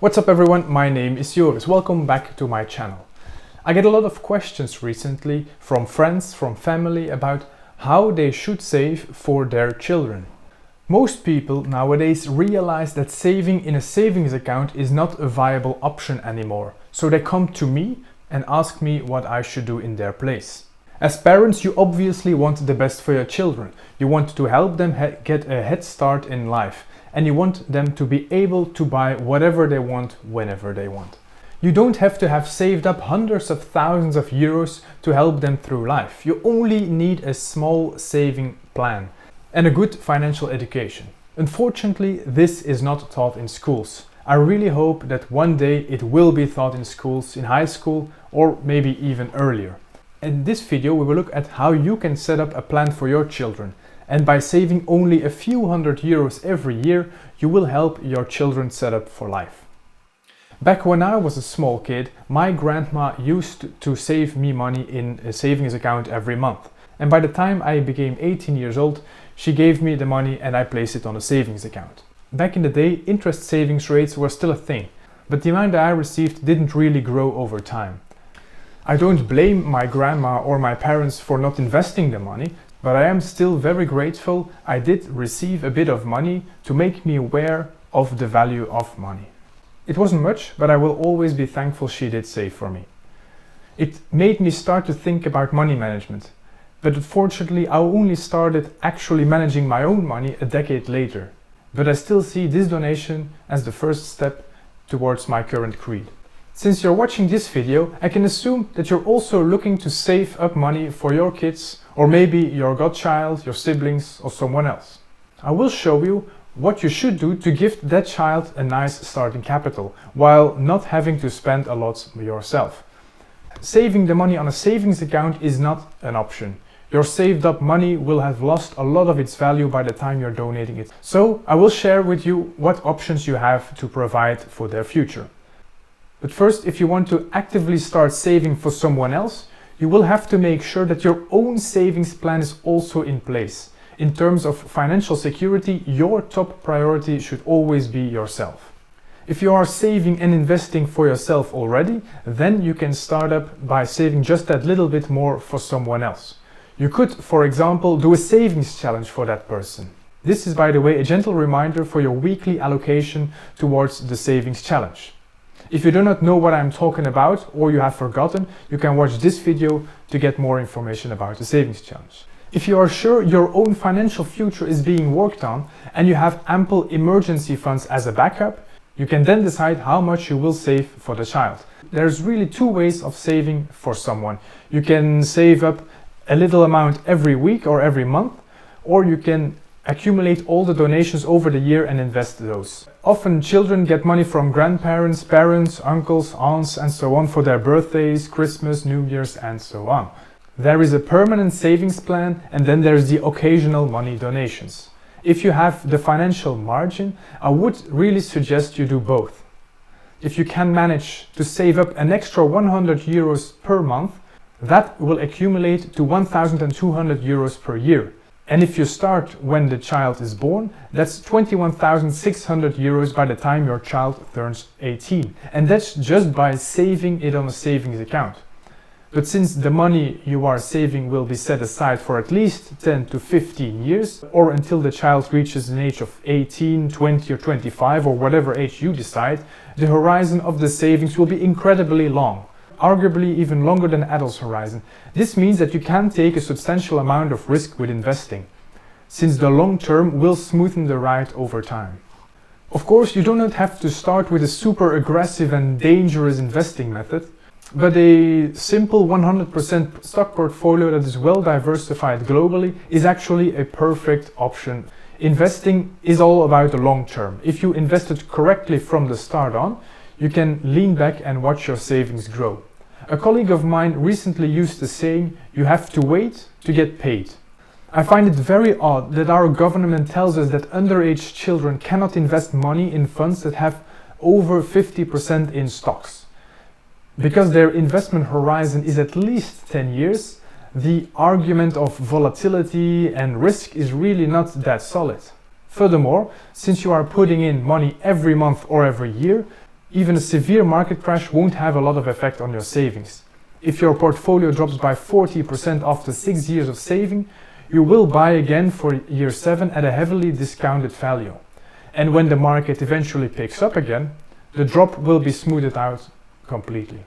What's up everyone, my name is Joris. Welcome back to my channel. I get a lot of questions recently from friends, from family about how they should save for their children. Most people nowadays realize that saving in a savings account is not a viable option anymore. So they come to me and ask me what I should do in their place. As parents, you obviously want the best for your children. You want to help them get a head start in life. And you want them to be able to buy whatever they want, whenever they want. You don't have to have saved up hundreds of thousands of euros to help them through life. You only need a small saving plan and a good financial education. Unfortunately, this is not taught in schools. I really hope that one day it will be taught in schools, in high school, or maybe even earlier. In this video, we will look at how you can set up a plan for your children. And by saving only a few €100 every year, you will help your children set up for life. Back when I was a small kid, my grandma used to save me money in a savings account every month. And by the time I became 18 years old, she gave me the money and I placed it on a savings account. Back in the day, interest savings rates were still a thing, but the amount that I received didn't really grow over time. I don't blame my grandma or my parents for not investing the money, but I am still very grateful I did receive a bit of money to make me aware of the value of money. It wasn't much, but I will always be thankful she did save for me. It made me start to think about money management, but unfortunately I only started actually managing my own money a decade later. But I still see this donation as the first step towards my current creed. Since you're watching this video, I can assume that you're also looking to save up money for your kids or maybe your godchild, your siblings or someone else. I will show you what you should do to gift that child a nice starting capital while not having to spend a lot yourself. Saving the money on a savings account is not an option. Your saved up money will have lost a lot of its value by the time you're donating it. So I will share with you what options you have to provide for their future. But first, if you want to actively start saving for someone else, you will have to make sure that your own savings plan is also in place. In terms of financial security, your top priority should always be yourself. If you are saving and investing for yourself already, then you can start up by saving just that little bit more for someone else. You could, for example, do a savings challenge for that person. This is, by the way, a gentle reminder for your weekly allocation towards the savings challenge. If you do not know what I'm talking about or you have forgotten, you can watch this video to get more information about the savings challenge. If you are sure your own financial future is being worked on and you have ample emergency funds as a backup, you can then decide how much you will save for the child. There's really two ways of saving for someone. You can save up a little amount every week or every month, or you can accumulate all the donations over the year and invest those. Often children get money from grandparents, parents, uncles, aunts and so on for their birthdays, Christmas, New Year's and so on. There is a permanent savings plan and then there's the occasional money donations. If you have the financial margin, I would really suggest you do both. If you can manage to save up an extra €100 per month, that will accumulate to €1,200 per year. And if you start when the child is born, that's €21,600 by the time your child turns 18. And that's just by saving it on a savings account. But since the money you are saving will be set aside for at least 10 to 15 years, or until the child reaches an age of 18, 20 or 25, or whatever age you decide, the horizon of the savings will be incredibly long. Arguably even longer than adult's horizon. This means that you can take a substantial amount of risk with investing, since the long term will smoothen the ride over time. Of course, you do not have to start with a super aggressive and dangerous investing method, but a simple 100% stock portfolio that is well diversified globally is actually a perfect option. Investing is all about the long term. If you invested correctly from the start on, you can lean back and watch your savings grow. A colleague of mine recently used the saying, "You have to wait to get paid." I find it very odd that our government tells us that underage children cannot invest money in funds that have over 50% in stocks. Because their investment horizon is at least 10 years, the argument of volatility and risk is really not that solid. Furthermore, since you are putting in money every month or every year, Even a severe market crash won't have a lot of effect on your savings. If your portfolio drops by 40% after 6 years of saving, you will buy again for year 7 at a heavily discounted value. And when the market eventually picks up again, the drop will be smoothed out completely.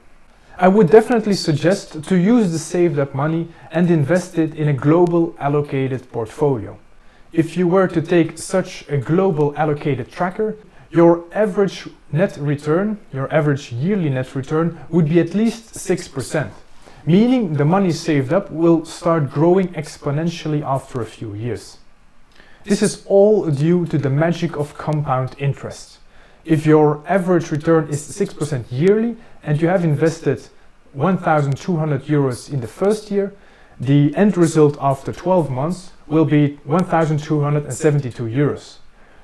I would definitely suggest to use the saved up money and invest it in a global allocated portfolio. If you were to take such a global allocated tracker, your average net return, your average yearly net return would be at least 6%, meaning the money saved up will start growing exponentially after a few years. This is all due to the magic of compound interest. If your average return is 6% yearly and you have invested 1,200 euros in the first year, the end result after 12 months will be 1,272 euros.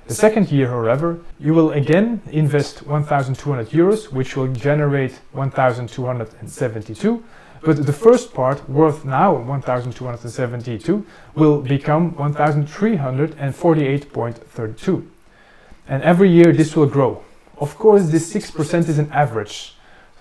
The second year, however, you will again invest 1,200 euros, which will generate 1,272, but the first part, worth now 1,272, will become 1,348.32. And every year this will grow. Of course, this 6% is an average.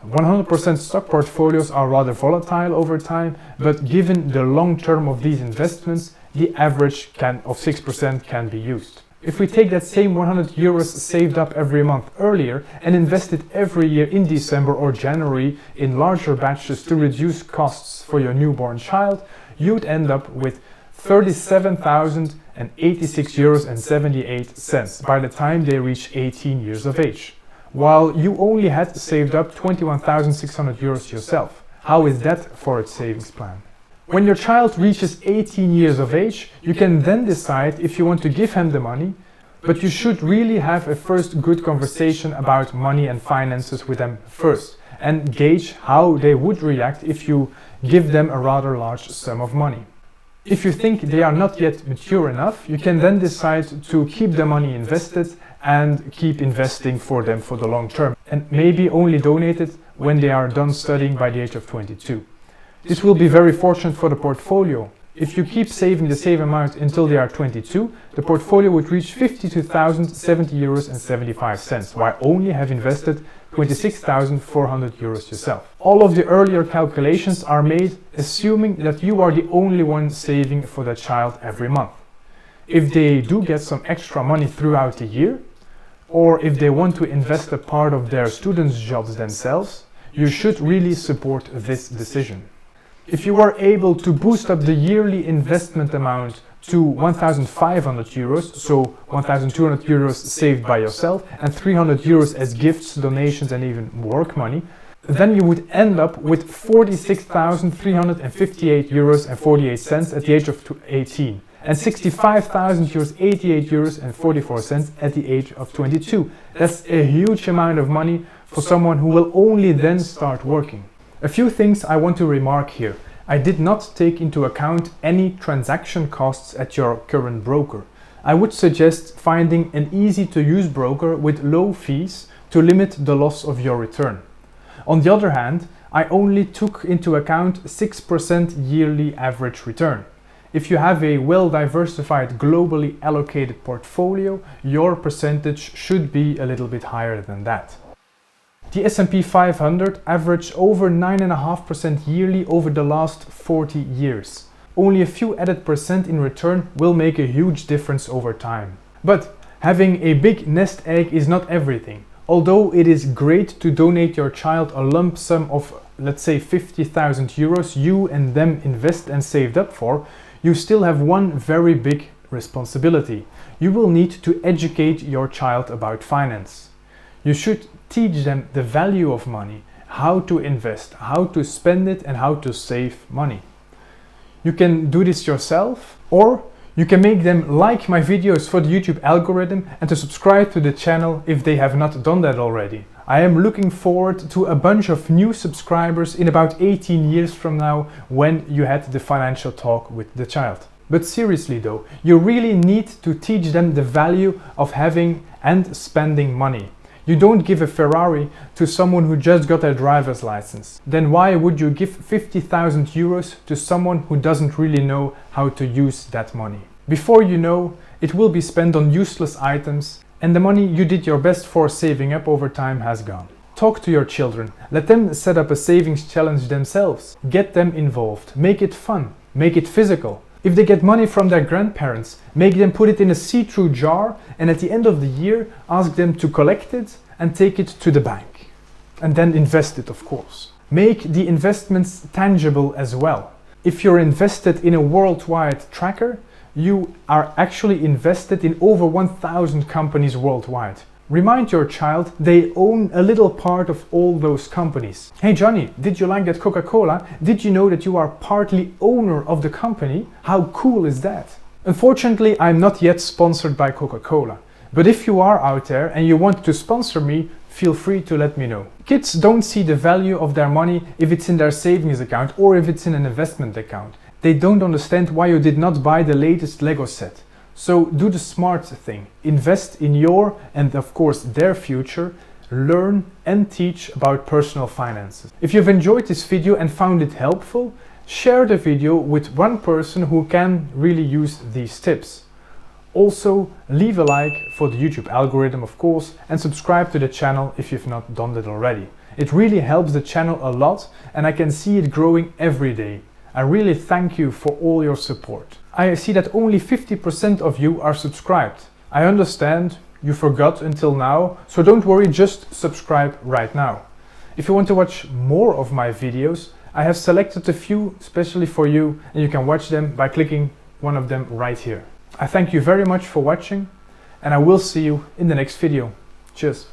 100% stock portfolios are rather volatile over time, but given the long term of these investments, the average of 6% can be used. If we take that same 100 euros saved up every month earlier and invest it every year in December or January in larger batches to reduce costs for your newborn child, you'd end up with 37,086 euros and 78 cents by the time they reach 18 years of age, while you only had saved up 21,600 euros yourself. How is that for a savings plan? When your child reaches 18 years of age, you can then decide if you want to give him the money, but you should really have a first good conversation about money and finances with them first, and gauge how they would react if you give them a rather large sum of money. If you think they are not yet mature enough, you can then decide to keep the money invested and keep investing for them for the long term, and maybe only donate it when they are done studying by the age of 22. This will be very fortunate for the portfolio. If you keep saving the same amount until they are 22, the portfolio would reach 52,070 euros and 75 cents, while only have invested 26,400 euros yourself. All of the earlier calculations are made assuming that you are the only one saving for the child every month. If they do get some extra money throughout the year, or if they want to invest a part of their students' jobs themselves, you should really support this decision. If you are able to boost up the yearly investment amount to 1,500 euros, so 1,200 euros saved by yourself and 300 euros as gifts, donations and even work money, then you would end up with 46,358 euros and 48 cents at the age of 18 and 65,000 euros, 88 euros and 44 cents at the age of 22. That's a huge amount of money for someone who will only then start working. A few things I want to remark here. I did not take into account any transaction costs at your current broker. I would suggest finding an easy to use broker with low fees to limit the loss of your return. On the other hand, I only took into account 6% yearly average return. If you have a well-diversified, globally allocated portfolio, your percentage should be a little bit higher than that. The S&P 500 averaged over 9.5% yearly over the last 40 years. Only a few added percent in return will make a huge difference over time. But having a big nest egg is not everything. Although it is great to donate your child a lump sum of, let's say, 50,000 euros you and them invest and saved up for, you still have one very big responsibility. You will need to educate your child about finance. You should teach them the value of money, how to invest, how to spend it and how to save money. You can do this yourself, or you can make them like my videos for the YouTube algorithm and to subscribe to the channel if they have not done that already. I am looking forward to a bunch of new subscribers in about 18 years from now when you had the financial talk with the child. But seriously though, you really need to teach them the value of having and spending money. You don't give a Ferrari to someone who just got their driver's license. Then why would you give 50,000 euros to someone who doesn't really know how to use that money? Before you know, it will be spent on useless items and the money you did your best for saving up over time has gone. Talk to your children. Let them set up a savings challenge themselves. Get them involved. Make it fun. Make it physical. If they get money from their grandparents, make them put it in a see-through jar, and at the end of the year, ask them to collect it and take it to the bank. And then invest it, of course. Make the investments tangible as well. If you're invested in a worldwide tracker, you are actually invested in over 1,000 companies worldwide. Remind your child they own a little part of all those companies. Hey Johnny, did you like that Coca-Cola? Did you know that you are partly owner of the company? How cool is that? Unfortunately, I'm not yet sponsored by Coca-Cola. But if you are out there and you want to sponsor me, feel free to let me know. Kids don't see the value of their money if it's in their savings account or if it's in an investment account. They don't understand why you did not buy the latest Lego set. So do the smart thing. Invest in your and of course their future. Learn and teach about personal finances. If you've enjoyed this video and found it helpful, share the video with one person who can really use these tips. Also, leave a like for the YouTube algorithm, of course, and subscribe to the channel if you've not done that already. It really helps the channel a lot and I can see it growing every day. I really thank you for all your support. I see that only 50% of you are subscribed. I understand you forgot until now, so don't worry, just subscribe right now. If you want to watch more of my videos, I have selected a few especially for you, and you can watch them by clicking one of them right here. I thank you very much for watching, and I will see you in the next video. Cheers.